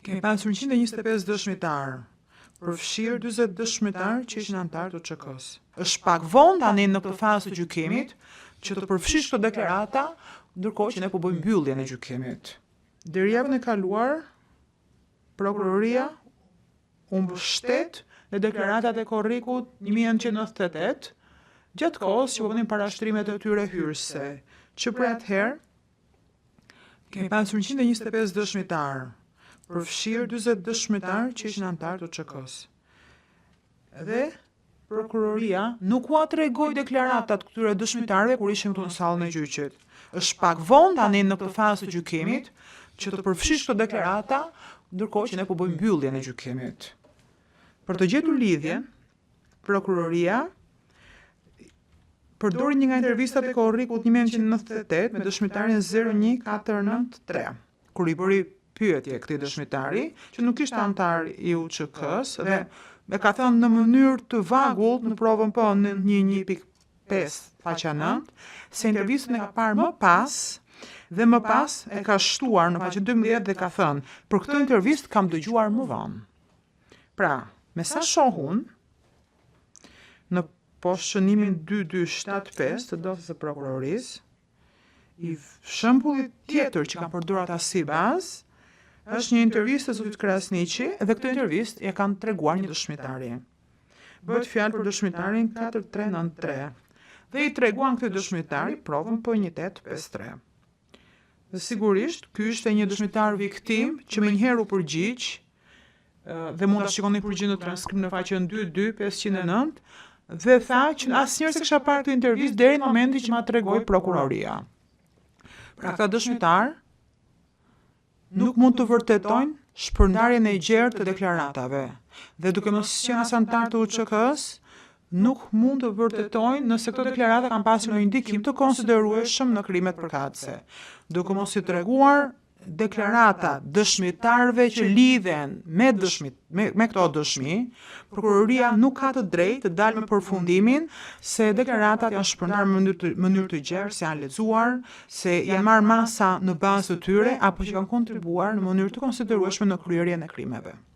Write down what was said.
Kemi pasur 125 dëshmitar, përfshirë 40 dëshmitar që ishin anëtar të ÇK-s. Është pak vonë tani në këtë fazë të gjykimit që të përfshish këto deklarata, ndërkohë që ne po bëjmë mbylljen e gjykimit. Deri javën e kaluar, prokuroria u mbështet në deklaratat e korrikut 1998, gjatë kohës që po bënin parashtrimet e tyre hyrëse, që për atëherë kemi pasur 125 dëshmitar, përfshirë 40 dëshmitar që ishin anëtar të ÇK-s. Dhe prokuroria nuk ua tregoi deklaratat këtyre dëshmitarëve kur ishin këtu në sallën e gjyqit. Është pak vonë tani në këtë fazë të gjykimit që të përfshish këto deklarata, ndërkohë që ne po bëjmë mbylljen e gjykimit. Për të gjetur lidhjen, prokuroria përdori një nga intervistat e korrikut 1998 me dëshmitarin 01493, kur i bëri pyetje këtij dëshmitari, që nuk ishte anëtar i UÇK-s dhe me ka thënë në mënyrë të vagullt në provën po në 1.5 faqja 9, se intervistën e ka parë më pas dhe më pas e ka shtuar në faqen 12 dhe ka thënë, për këtë intervistë kam dëgjuar më vonë. Pra, me sa shohun, në poshtë-shënimin 2275 të dosjes së prokurorisë, i shembullit tjetër që kanë përdorur ata si bazë, është një intervistë e zotit Krasniqi dhe këtë intervistë ja kanë treguar një dëshmitari. Bëhet fjalë për dëshmitarin 4393 dhe i treguan këtë dëshmitari provën për 1853. Dhe sigurisht, ky ishte një dëshmitar viktim që më njëherë u përgjigj dhe mund ta shikoni përgjigjen në transkript në faqen 22509 dhe tha që asnjëherë s'e kisha parë këtë intervistë deri në momentin që ma tregoi prokuroria. Pra këta dëshmitar nuk mund të vërtetojnë shpërndarjen e gjerë të deklaratave dhe duke mos qenë as anëtar të UÇK-s, nuk mund të vërtetojnë nëse këto deklarata kanë pasur një ndikim të konsiderueshëm në krimet përkatëse. Duke mos i treguar deklarata dëshmitarëve që lidhen me këto dëshmi, prokuroria nuk ka të drejtë të dalë me përfundimin se deklaratat janë shpërndarë në mënyrë të gjerë, se janë lexuar, se janë marrë masa në bazë të tyre apo që kanë kontribuar në mënyrë të konsiderueshme në kryerjen e krimeve.